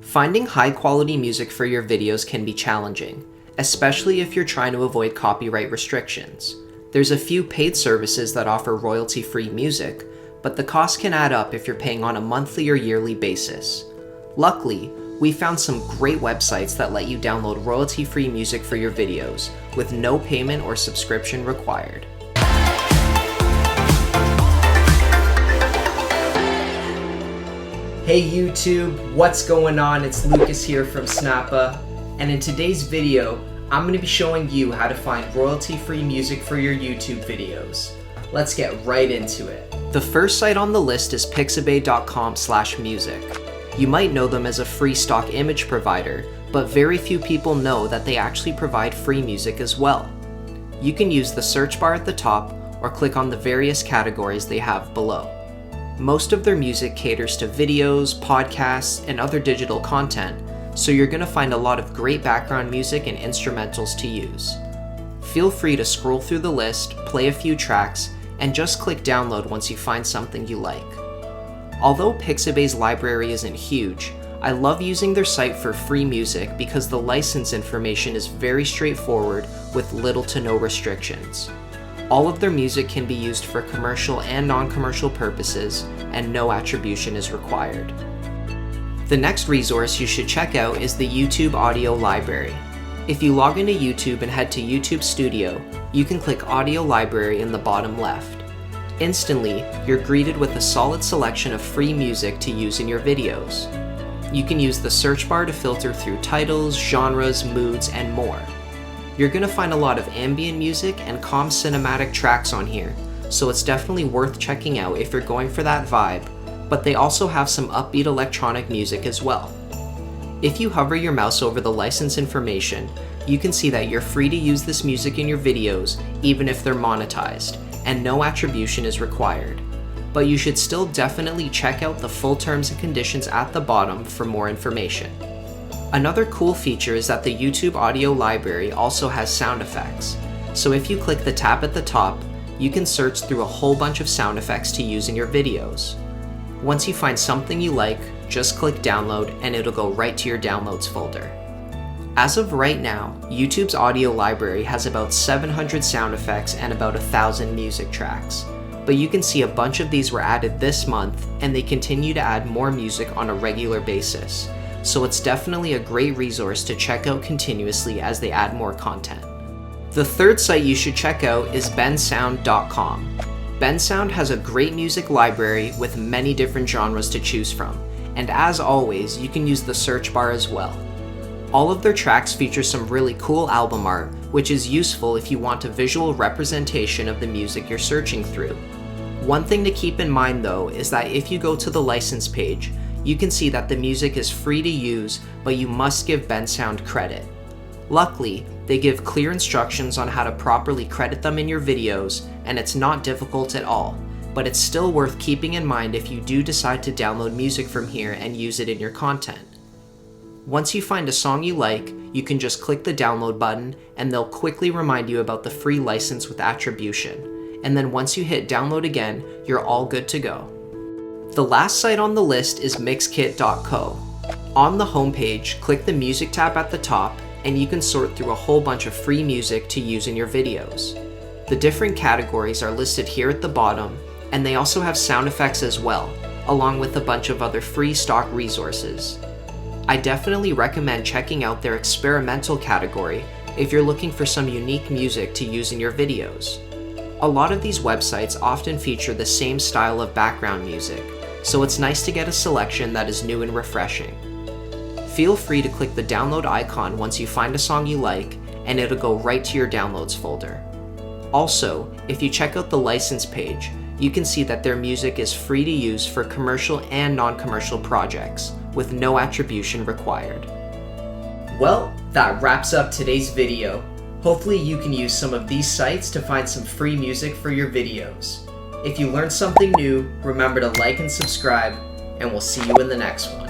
Finding high-quality music for your videos can be challenging, especially if you're trying to avoid copyright restrictions. There's a few paid services that offer royalty-free music, but the cost can add up if you're paying on a monthly or yearly basis. Luckily, we found some great websites that let you download royalty-free music for your videos, with no payment or subscription required. Hey YouTube, what's going on? It's Lucas here from Snappa, and in today's video, I'm going to be showing you how to find royalty-free music for your YouTube videos. Let's get right into it. The first site on the list is Pixabay.com/music. You might know them as a free stock image provider, but very few people know that they actually provide free music as well. You can use the search bar at the top or click on the various categories they have below. Most of their music caters to videos, podcasts, and other digital content, so you're going to find a lot of great background music and instrumentals to use. Feel free to scroll through the list, play a few tracks, and just click download once you find something you like. Although Pixabay's library isn't huge, I love using their site for free music because the license information is very straightforward with little to no restrictions. All of their music can be used for commercial and non-commercial purposes, and no attribution is required. The next resource you should check out is the YouTube Audio Library. If you log into YouTube and head to YouTube Studio, you can click Audio Library in the bottom left. Instantly, you're greeted with a solid selection of free music to use in your videos. You can use the search bar to filter through titles, genres, moods, and more. You're going to find a lot of ambient music and calm cinematic tracks on here, so it's definitely worth checking out if you're going for that vibe, but they also have some upbeat electronic music as well. If you hover your mouse over the license information, you can see that you're free to use this music in your videos even if they're monetized, and no attribution is required. But you should still definitely check out the full terms and conditions at the bottom for more information. Another cool feature is that the YouTube Audio Library also has sound effects, so if you click the tab at the top, you can search through a whole bunch of sound effects to use in your videos. Once you find something you like, just click download and it'll go right to your downloads folder. As of right now, YouTube's audio library has about 700 sound effects and about 1,000 music tracks, but you can see a bunch of these were added this month and they continue to add more music on a regular basis. So it's definitely a great resource to check out continuously as they add more content. The third site you should check out is BenSound.com. BenSound has a great music library with many different genres to choose from, and as always, you can use the search bar as well. All of their tracks feature some really cool album art, which is useful if you want a visual representation of the music you're searching through. One thing to keep in mind though is that if you go to the license page, you can see that the music is free to use, but you must give BenSound credit. Luckily, they give clear instructions on how to properly credit them in your videos, and it's not difficult at all, but it's still worth keeping in mind if you do decide to download music from here and use it in your content. Once you find a song you like, you can just click the download button and they'll quickly remind you about the free license with attribution, and then once you hit download again, you're all good to go. The last site on the list is MixKit.co. On the homepage, click the music tab at the top and you can sort through a whole bunch of free music to use in your videos. The different categories are listed here at the bottom, and they also have sound effects as well, along with a bunch of other free stock resources. I definitely recommend checking out their experimental category if you're looking for some unique music to use in your videos. A lot of these websites often feature the same style of background music, so it's nice to get a selection that is new and refreshing. Feel free to click the download icon once you find a song you like, and it'll go right to your downloads folder. Also, if you check out the license page, you can see that their music is free to use for commercial and non-commercial projects, with no attribution required. Well, that wraps up today's video. Hopefully you can use some of these sites to find some free music for your videos. If you learned something new, remember to like and subscribe, and we'll see you in the next one.